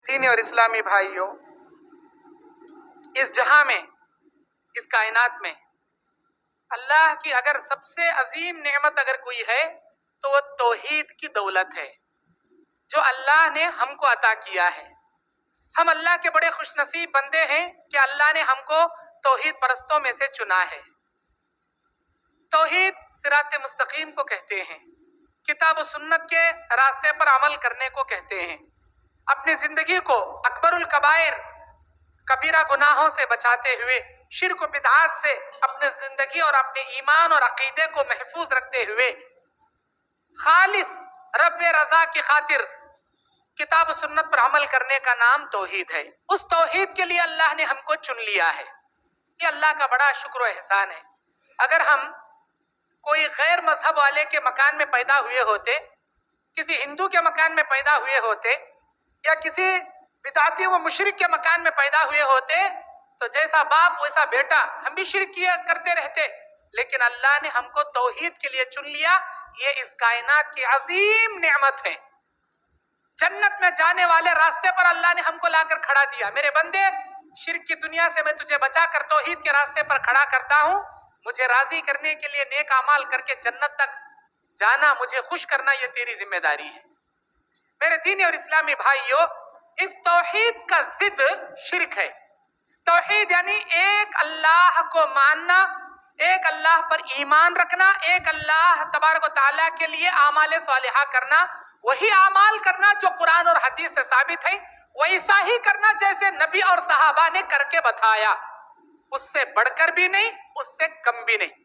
دینی اور اسلامی بھائیوں، اس جہاں میں، اس کائنات میں اللہ کی اگر سب سے عظیم نعمت اگر کوئی ہے تو وہ توحید کی دولت ہے جو اللہ نے ہم کو عطا کیا ہے۔ ہم اللہ کے بڑے خوش نصیب بندے ہیں کہ اللہ نے ہم کو توحید پرستوں میں سے چنا ہے۔ توحید صراط مستقیم کو کہتے ہیں، کتاب و سنت کے راستے پر عمل کرنے کو کہتے ہیں، اپنی زندگی کو اکبر الکبائر کبیرہ گناہوں سے بچاتے ہوئے، شرک و بدعات سے اپنی زندگی اور اپنے ایمان اور عقیدے کو محفوظ رکھتے ہوئے خالص رب رضا کی خاطر کتاب و سنت پر عمل کرنے کا نام توحید ہے۔ اس توحید کے لیے اللہ نے ہم کو چن لیا ہے، یہ اللہ کا بڑا شکر و احسان ہے۔ اگر ہم کوئی غیر مذہب والے کے مکان میں پیدا ہوئے ہوتے، کسی ہندو کے مکان میں پیدا ہوئے ہوتے، یا کسی بدعتی و مشرک کے مکان میں پیدا ہوئے ہوتے تو جیسا باپ ویسا بیٹا ہم بھی شرک کیا کرتے رہتے، لیکن اللہ نے ہم کو توحید کے لیے چن لیا۔ یہ اس کائنات کی عظیم نعمت ہے۔ جنت میں جانے والے راستے پر اللہ نے ہم کو لا کر کھڑا دیا۔ میرے بندے، شرک کی دنیا سے میں تجھے بچا کر توحید کے راستے پر کھڑا کرتا ہوں، مجھے راضی کرنے کے لیے نیک اعمال کر کے جنت تک جانا، مجھے خوش کرنا، یہ تیری ذمہ داری ہے۔ میرے دینی اور اسلامی بھائیوں، اس توحید کا ضد شرک ہے۔ توحید یعنی ایک اللہ کو ماننا، ایک اللہ پر ایمان رکھنا، ایک اللہ تبارک و تعالیٰ کے لیے اعمال صالحہ کرنا، وہی اعمال کرنا جو قرآن اور حدیث سے ثابت ہے، ویسا ہی کرنا جیسے نبی اور صحابہ نے کر کے بتایا، اس سے بڑھ کر بھی نہیں، اس سے کم بھی نہیں۔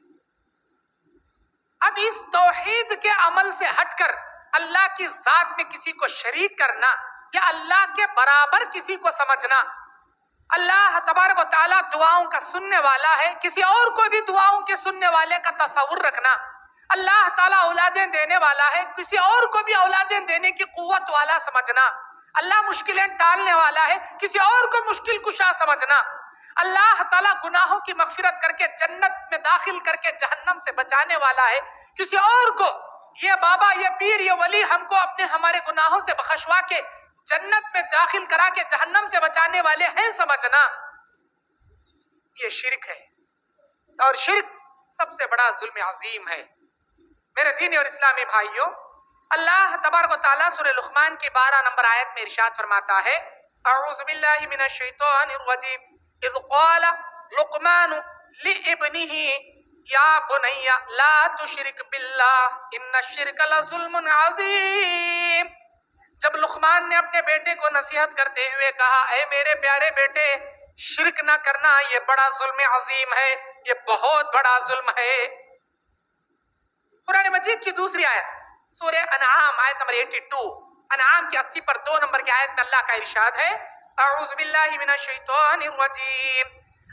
اب اس توحید کے عمل سے ہٹ کر اللہ کی ذات میں کسی کو شریک کرنا یا اللہ کے برابر کسی کو سمجھنا، اللہ تبارک و تعالیٰ دعاؤں کا سننے والا ہے، کسی اور کو بھی دعاؤں کے سننے والے کا تصور رکھنا، اللہ تعالیٰ اولادیں دینے والا ہے، کسی اور کو بھی اولادیں دینے کی قوت والا سمجھنا، اللہ مشکلیں ٹالنے والا ہے، کسی اور کو مشکل کشا سمجھنا، اللہ تعالیٰ گناہوں کی مغفرت کر کے جنت میں داخل کر کے جہنم سے بچانے والا ہے، کسی اور کو یہ بابا، یہ پیر، یہ ولی ہم کو اپنے ہمارے گناہوں سے بخشوا کے جنت میں داخل کرا کے جہنم سے بچانے والے ہیں سمجھنا، یہ شرک ہے، اور شرک سب سے بڑا ظلم عظیم ہے۔ میرے دینی اور اسلامی بھائیوں، اللہ تبارک و تعالیٰ سورہ لقمان کی 12 نمبر آیت میں ارشاد فرماتا ہے، اعوذ باللہ من الشیطان الرجیم اذ قال لقمان لابنہ یا بنی لا تشرک باللہ ان الشرک لظلم عظیم۔ جب لقمان نے اپنے بیٹے کو نصیحت کرتے ہوئے کہا، اے میرے پیارے بیٹے، شرک نہ کرنا، یہ بڑا ظلم عظیم ہے، یہ بہت بڑا ظلم ہے۔ قرآن مجید کی دوسری آیت سورہ انعام آیت نمبر 82، انعام کی 80 پر 2 نمبر کی آیت میں اللہ کا ارشاد ہے، اعوذ باللہ من الشیطان الرجیم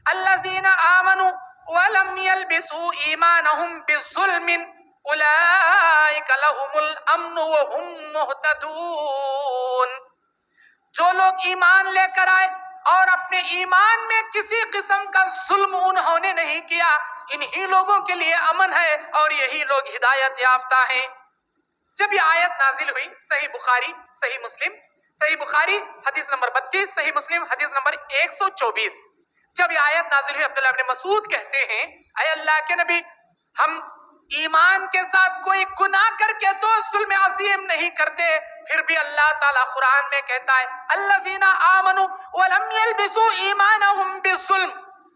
الذین آمنوا ولم يلبسوا ایمانہم بالظلم اولئک لهم الامن وهم مہتدون۔ جو لوگ ایمان لے کر آئے اور اپنے ایمان میں کسی قسم کا ظلم انہوں نے نہیں کیا، انہی لوگوں کے لیے امن ہے اور یہی لوگ ہدایت یافتہ ہیں۔ جب یہ آیت نازل ہوئی، صحیح بخاری، صحیح مسلم، صحیح بخاری حدیث نمبر 32، صحیح مسلم حدیث نمبر 124، جب یہ آیت نازل ہوئی، عبداللہ ابن مسعود کہتے ہیں، اے اللہ کے نبی، ہم ایمان کے ساتھ کوئی گناہ کر کے تو ظلم عظیم نہیں کرتے، پھر بھی اللہ تعالیٰ قرآن میں کہتا ہے الذین آمنوا ولم يلبسوا ایمانہم بالظلم،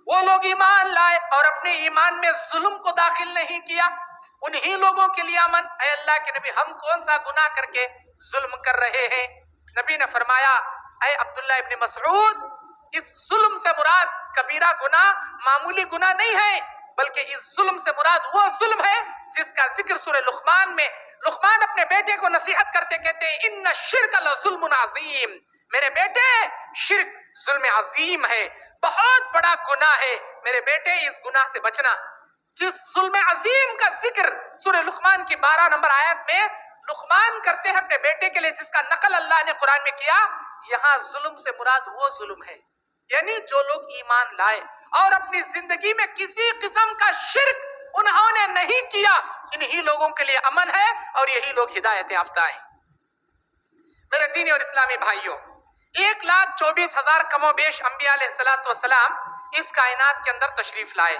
وہ لوگ ایمان لائے اور اپنے ایمان میں ظلم کو داخل نہیں کیا، انہی لوگوں کے لیے امن۔ اے اللہ کے نبی، ہم کون سا گناہ کر کے ظلم کر رہے ہیں؟ نبی نے فرمایا، اے عبداللہ ابن مسعود، اس ظلم سے مراد کبیرہ گناہ، معمولی گناہ نہیں ہے، بلکہ اس ظلم سے مراد وہ ظلم ہے جس کا ذکر سورہ لقمان میں لقمان اپنے بیٹے کو نصیحت کرتے کہتے ہیں، ان الشرک لظلم عظیم، میرے بیٹے، شرک ظلم عظیم ہے، بہت بڑا گناہ ہے، میرے بیٹے اس گناہ سے بچنا۔ جس ظلم عظیم کا ذکر سورہ لقمان کی 12 نمبر آیت میں لقمان کرتے ہیں اپنے بیٹے کے لیے، جس کا نقل اللہ نے قرآن میں کیا، یہاں ظلم سے مراد وہ ظلم ہے، یعنی جو لوگ ایمان لائے اور اپنی زندگی میں کسی قسم کا شرک انہوں نے نہیں کیا، انہی لوگوں کے لیے امن ہے اور یہی لوگ ہدایت یافتہ ہیں۔ میرے دینی اور اسلامی بھائیوں، 1,24,000 کم و بیش انبیاء علیہ السلام اس کائنات کے اندر تشریف لائے.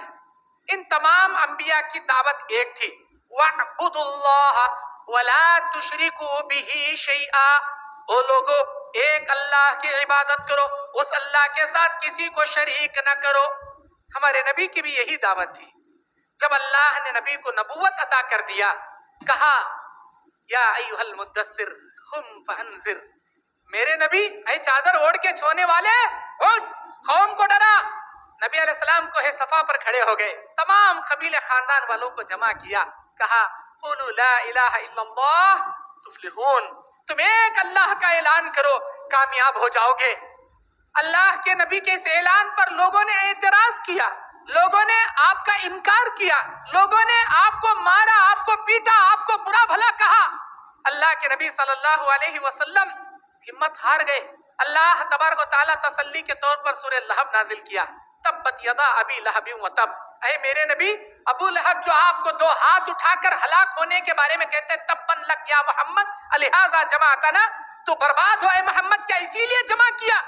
ان تمام انبیاء کی دعوت ایک تھی، وَاعْبُدُوا اللَّهَ وَلَا تُشْرِكُوا بِهِ شَيْئًا. او لوگو ایک اللہ کی عبادت کرو، اس اللہ کے ساتھ کسی کو شریک نہ کرو. ہمارے نبی کی بھی یہی دعوت تھی. جب اللہ نے نبی کو نبوت عطا کر دیا، کہا یا ایھا المدثر قم فانذر، میرے نبی اے چادر اوڑھ کے چھونے والے اٹھ، قوم کو ڈرا. نبی علیہ السلام کو صفا پر کھڑے ہو گئے، تمام قبیلے خاندان والوں کو جمع کیا، کہا قولوا لا الہ الا اللہ تفلحون، تم ایک اللہ کا اعلان کرو کامیاب ہو جاؤ گے. اللہ کے نبی کے اس اعلان پر لوگوں نے اعتراض کیا، لوگوں نے آپ کا انکار کیا، لوگوں نے آپ کو مارا، آپ کو پیٹا، آپ کو برا بھلا کہا. اللہ کے نبی صلی اللہ علیہ وسلم ہمت ہار گئے. اللہ تبارک و تعالیٰ تسلی کے طور پر سورہ لہب نازل کیا، تبت یدا ابی لہب و تب. اے میرے نبی، ابو لہب جو آپ کو 2 ہاتھ اٹھا کر ہلاک ہونے کے بارے میں کہتے ہیں تبن لک یا محمد الہذا جمعتنا، تو برباد ہو اے محمد، کیا اسی لیے جمع کیا؟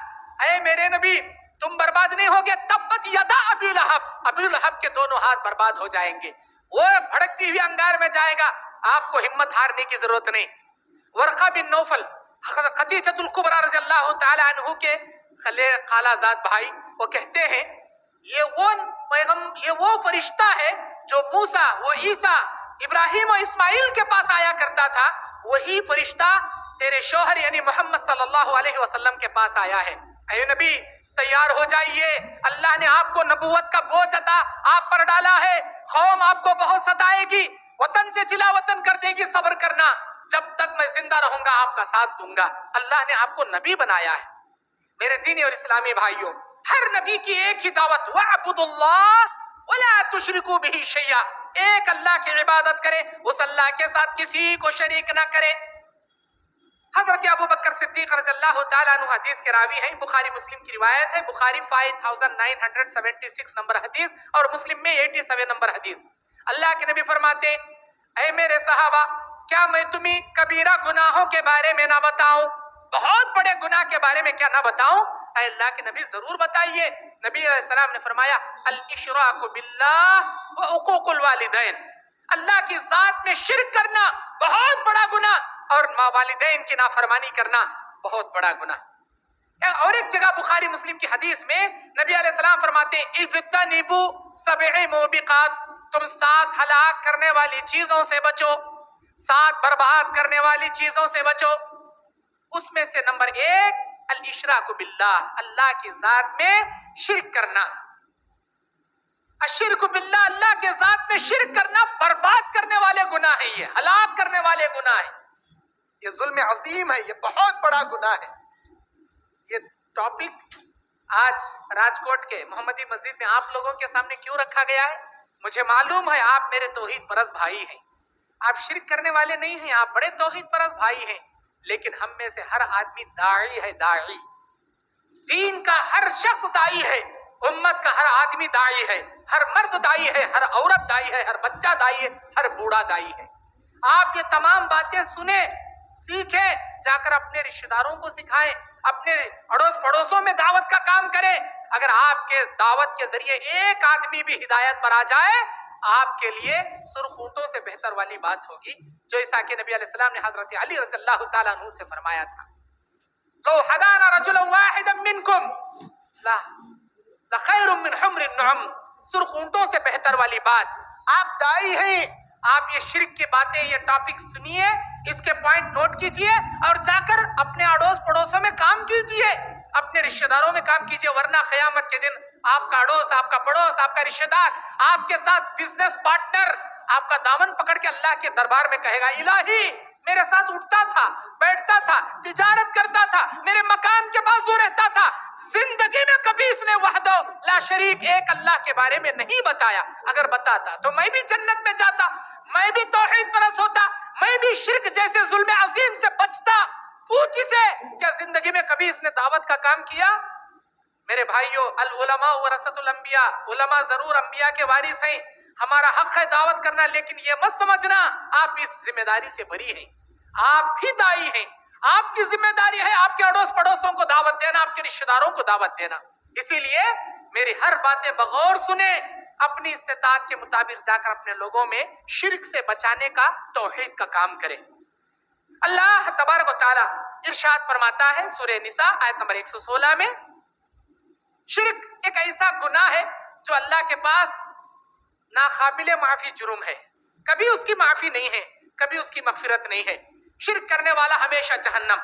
اے میرے نبی تم برباد نہیں ہوگے، تبت یدا ابی لہب، ابی لہب کے دونوں ہاتھ برباد ہو جائیں گے، وہ بھڑکتی ہوئی انگار میں جائے گا، آپ کو ہمت ہارنے کی ضرورت نہیں. ورقہ بن نوفل خدیجۃ الکبریٰ رضی اللہ تعالی عنہ کے خالہ زاد بھائی، وہ کہتے ہیں یہ وہ فرشتہ ہے جو موسیٰ، وہ عیسیٰ، ابراہیم و اسماعیل کے پاس آیا کرتا تھا، وہی فرشتہ تیرے شوہر یعنی محمد صلی اللہ علیہ وسلم کے پاس آیا ہے. اے نبی تیار ہو جائیے، اللہ نے آپ کو نبوت کا بوجھ عطا آپ پر ڈالا ہے. قوم آپ کو بہت ستائے گی، وطن سے جلا وطن کر دے گی، صبر کرنا، جب تک میں زندہ رہوں گا آپ کا ساتھ دوں گا. اللہ نے آپ کو نبی بنایا ہے. میرے دینی اور اسلامی بھائیوں، ہر نبی کی ایک ہی دعوت، وَاعْبُدُوا اللَّهَ وَلَا تُشْرِكُوا بِهِ شَيْئًا، ایک اللہ کی عبادت کرے، اس اللہ کے ساتھ کسی کو شریک نہ کرے. حضرت ابو بکر صدیق رضی اللہ تعالیٰ عنہ حدیث کے راوی ہیں، بخاری مسلم کی روایت ہے، بخاری 5976 نمبر حدیث اور مسلم میں 87 نمبر حدیث. اللہ کے نبی فرماتے، اے میرے صحابہ، کیا میں تمہیں کبیرہ گناہوں کے بارے میں نہ بتاؤں؟ بہت بڑے گناہ کے بارے میں کیا نہ بتاؤں؟ اے اللہ کے نبی ضرور بتائیے. نبی علیہ السلام نے فرمایا الاشراک باللہ وعقوق الوالدین، اللہ کی ذات میں شرک کرنا بہت بڑا گناہ، اور والدین کی نافرمانی کرنا بہت بڑا گناہ. اور ایک جگہ بخاری مسلم کی حدیث میں نبی علیہ السلام فرماتے اجتنبوا 7 موبقات، تم 7 ہلاک کرنے والی چیزوں سے بچو، 7 برباد کرنے والی چیزوں سے بچو. اس میں سے نمبر 1 الاشراک باللہ، اللہ کی ذات میں شرک کرنا. الشرک باللہ، اللہ کے ذات میں شرک کرنا برباد کرنے والے گناہ ہیں، یہ ہلاک کرنے والے گناہ ہیں، یہ ظلم عظیم ہے، یہ بہت بڑا گناہ ہے. یہ ٹاپک آج راجکوٹ کے محمدی مسجد میں آپ لوگوں کے سامنے کیوں رکھا گیا ہے؟ مجھے معلوم ہے آپ میرے توحید پرست بھائی ہیں، آپ شرک کرنے والے نہیں ہیں، آپ بڑے توحید پرست بھائی ہیں، لیکن ہم میں سے ہر آدمی داعی ہے. داعی دین کا ہر شخص داعی ہے، امت کا ہر آدمی داعی ہے، ہر مرد داعی ہے، ہر عورت داعی ہے، ہر بچہ داعی ہے، ہر بوڑھا داعی ہے. آپ یہ تمام باتیں سنیں، سیکھیں، جا کر اپنے رشتہ داروں کو سکھائیں، اپنے اڑوس پڑوسوں میں دعوت کا کام کریں. اگر آپ کے دعوت کے ذریعے ایک آدمی بھی ہدایت پر آ جائے، آپ کے لیے سرخ اونٹوں سے بہتر والی بات ہوگی، جو عیسیٰ کے نبی علیہ السلام نے حضرت علی رضی اللہ تعالیٰ عنہ سے فرمایا تھا، لو ہدانا رجلا واحدا منکم لخیر من حمر النعم، سرخ اونٹوں سے بہتر والی بات. آپ داعی ہیں، آپ یہ شرک کی باتیں، یہ ٹاپک سنیے، اس کے پوائنٹ نوٹ کیجئے اور جا کر اپنے اڑوس پڑوسوں میں کام کیجئے، اپنے رشتہ داروں میں کام کیجئے، ورنہ قیامت کے دن آپ کا اڑوس، آپ کا پڑوس، آپ کا رشتہ دار، آپ کے ساتھ بزنس پارٹنر آپ کا دامن پکڑ کے اللہ کے دربار میں کہے گا الہی میرے ساتھ اٹھتا تھا، بیٹھتا تھا، تجارت کرتا تھا، میرے مکان کے بازو رہتا تھا، زندگی میں کبھی اس نے وحدہ لا شریک ایک اللہ کے بارے میں نہیں بتایا، اگر بتاتا تو میں بھی جنت میں جاتا، میں بھی توحید پرست ہوتا، میں بھی شرک جیسے ظلم عظیم سے بچتا. پوچھ اسے کیا زندگی میں کبھی اس نے دعوت کا کام کیا؟ میرے بھائیو، العلماء ورثۃ الانبیاء، علماء ضرور انبیاء کے وارث ہیں، ہمارا حق ہے دعوت کرنا، لیکن یہ مت سمجھنا آپ اس ذمہ داری سے بری ہیں. آپ بھی داعی ہیں، آپ کی ذمہ داری ہے آپ کے اڑوس پڑوسوں کو دعوت دینا، آپ کے رشتہ داروں کو دعوت دینا. اسی لیے میری ہر باتیں بغور سنے، اپنی استطاعت کے مطابق جا کر اپنے لوگوں میں شرک سے بچانے کا، توحید کا کام کرے. اللہ تبارک و تعالی ارشاد فرماتا ہے سورہ نساء آیت نمبر 116 میں، شرک ایک ایسا گناہ ہے جو اللہ کے پاس ناقابل معافی جرم ہے، کبھی اس کی معافی نہیں ہے، کبھی اس کی مغفرت نہیں ہے. شرک کرنے والا ہمیشہ جہنم.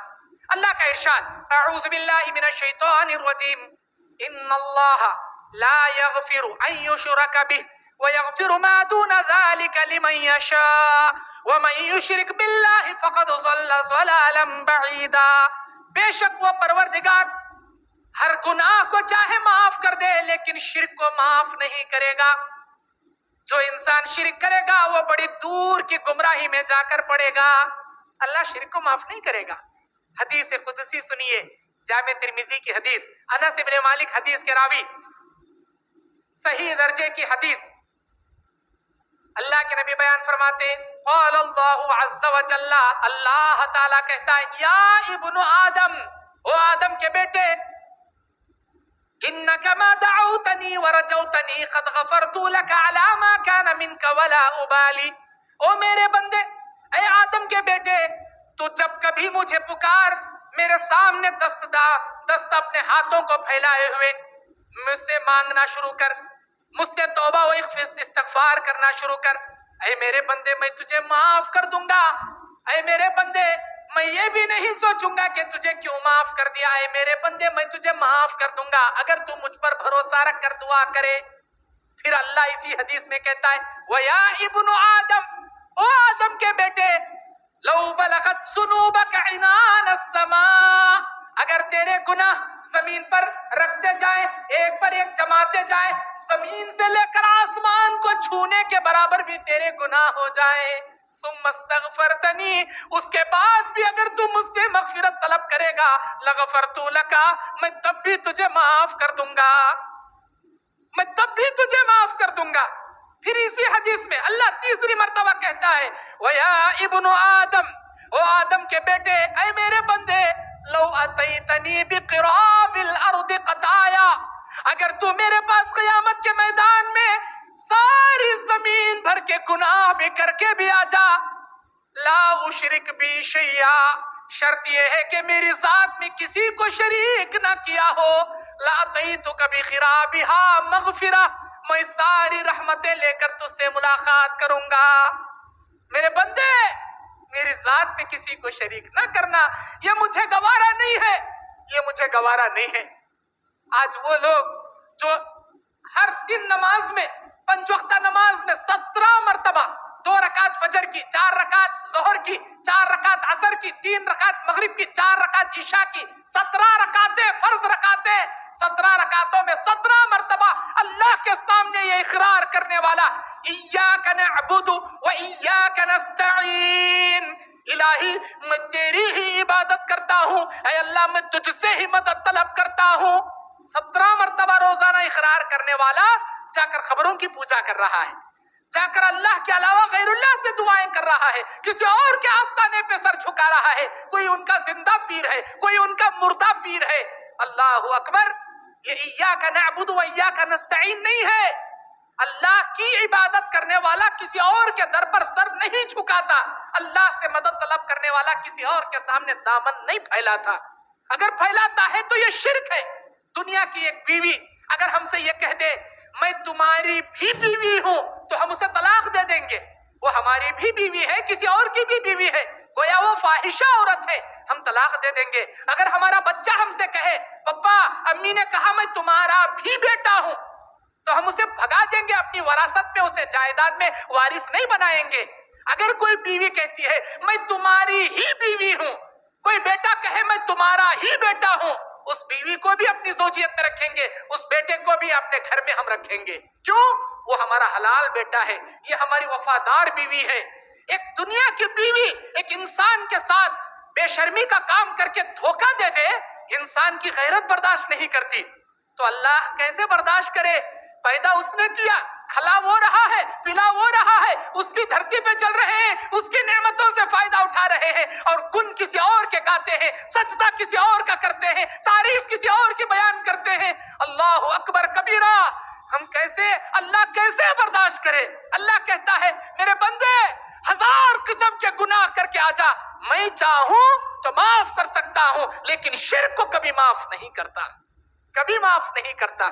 اللہ کا ارشاد، اعوذ باللہ من الشیطان الرجیم، ان اللہ لا یغفر ان یشرک بہ ویغفر ما دون ذلک لمن یشاء ومن یشرک باللہ فقد ضل ضلالا بعیدا. بے شک وہ پروردگار ہر گناہ کو چاہے معاف کر دے لیکن شرک کو معاف نہیں کرے گا. جو انسان شرک کرے گا وہ بڑی دور کی گمراہی میں جا کر پڑے گا. اللہ شرک کو معاف نہیں کرے گا. حدیث قدسی سنیے، جامع ترمذی کی حدیث، انس بن مالک حدیث کے راوی، صحیح درجے کی حدیث. اللہ کے نبی بیان فرماتے، قال اللہ عز وجل، اللہ تعالیٰ کہتا ہے، یا ابن آدم، او آدم کے بیٹے، انك ما دعوتني ورجوتني قد غفرت لك على ما كان منك ولا ابالي. او میرے بندے، اے آدم کے بیٹے، تو جب کبھی مجھے پکار، میرے سامنے دست اپنے ہاتھوں کو پھیلائے ہوئے مجھ سے مانگنا شروع کر، مجھ سے توبہ و استغفار کرنا شروع کر، اے میرے بندے میں تجھے معاف کر دوں گا. اے میرے بندے، میں یہ بھی نہیں سوچوں گا کہ تجھے کیوں معاف کر دیا. اے میرے بندے، میں تجھے معاف کر دوں گا اگر تو مجھ پر بھروسہ رکھ کر دعا کرے. پھر اللہ اسی حدیث میں کہتا ہے، وَيَا ابن آدم، او آدم کے بیٹے، لو بلغت ذنوبک عنان السماء، اگر تیرے گناہ زمین پر رکھتے جائیں، ایک پر ایک جماتے جائیں، زمین سے لے کر آسمان کو چھونے کے برابر بھی تیرے گناہ ہو جائے، ثم استغفرتنی، اس کے بعد بھی اگر تو مجھ سے مغفرت طلب کرے گا، لغفرت لک، میں تب بھی تجھے معاف کر دوں گا، میں تب بھی تجھے معاف کر دوں گا. پھر اسی حدیث میں اللہ تیسری مرتبہ کہتا ہے، وَيَا ابن آدم، او آدم کے بیٹے، اے میرے بندے، لو اتیتنی بقراب الارض قطایا، اگر تو میرے پاس قیامت کے میدان میں ساری زمین بھر کے گناہ بھی کر کے بھی آ جا، لا اشرک بی شیئا، شرط یہ ہے کہ میری ذات میں کسی کو شریک نہ کیا ہو، لا اتیتک بقرابہا مغفرہ، میں ساری رحمتیں لے کر تجھ سے ملاقات کروں گا. میرے بندے، میری ذات میں کسی کو شریک نہ کرنا، یہ مجھے گوارا نہیں ہے، یہ مجھے گوارا نہیں ہے. آج وہ لوگ جو ہر دن نماز میں، 5 وقتہ نماز میں 17 مرتبہ 2 رکعت فجر کی، 4 رکعت ظہر کی، 4 رکعت عصر کی، 3 رکعت مغرب کی، 4 رکعت عشاء کی، 17 رکعتیں فرض رکعتیں، 17 رکعتوں میں 17 مرتبہ اللہ کے سامنے یہ اقرار کرنے والا، ایاک نعبد و ایاک نستعین، الہی میں تیری ہی عبادت کرتا ہوں، اے اللہ میں تجھ سے ہی مدد طلب کرتا ہوں. 17 مرتبہ روزانہ اقرار کرنے والا جا کر خبروں کی پوجا کر رہا ہے، جا کر اللہ کے علاوہ غیر اللہ سے دعائیں کر رہا ہے، کسی اور کے آستانے پہ سر جھکا رہا ہے، کوئی ان کا زندہ پیر ہے، کوئی ان کا مردہ پیر ہے. اللہ اکبر. یہ ایاک نعبد و ایاک نستعین نہیں ہے. اللہ کی عبادت کرنے والا کسی اور کے در پر سر نہیں جھکاتا، اللہ سے مدد طلب کرنے والا کسی اور کے سامنے دامن نہیں پھیلاتا. اگر پھیلاتا ہے تو یہ شرک ہے. دنیا کی ایک بیوی اگر ہم سے یہ کہہ دے، میں تمہاری بھی بیوی ہوں، تو ہم اسے طلاق دے دیں گے. وہ ہماری بھی بیوی ہے، کسی اور کی بھی بیوی ہے، گویا وہ فاحشہ عورت ہے، ہم طلاق دے دیں گے. اگر ہمارا بچہ ہم سے کہے، پپا امی نے کہا میں تمہارا بھی بیٹا ہوں، تو ہم اسے بھگا دیں گے، اپنی وراثت میں اسے جائیداد میں وارث نہیں بنائیں گے. اگر کوئی بیوی کہتی ہے میں تمہاری ہی بیوی ہوں، کوئی بیٹا کہے میں تمہارا ہی بیٹا ہوں، اس بیوی کو بھی اپنی زوجیت میں رکھیں گے، اس بیٹے کو بھی اپنے گھر میں ہم رکھیں گے. کیوں؟ وہ ہمارا حلال بیٹا ہے، یہ ہماری وفادار بیوی ہے. ایک دنیا کی بیوی ایک انسان کے ساتھ بے شرمی کا کام کر کے دھوکہ دے دے، انسان کی غیرت برداشت نہیں کرتی، تو اللہ کیسے برداشت کرے؟ پیدا اس نے کیا، کھلا وہ رہا ہے، پلا وہ رہا ہے، اس کی دھرتی پہ چل رہے ہیں، اس کی نعمتوں سے فائدہ اٹھا رہے ہیں، اور گن کسی اور کے گاتے ہیں، سجدہ کسی اور کا کرتے ہیں، تعریف کسی اور کی بیان کرتے ہیں۔ اللہ اکبر کبیرہ، ہم کیسے، اللہ کیسے برداشت کرے؟ اللہ کہتا ہے میرے بندے 1000 قسم کے گناہ کر کے آجا، میں چاہوں تو معاف کر سکتا ہوں، لیکن شرک کو کبھی معاف نہیں کرتا، کبھی معاف نہیں کرتا۔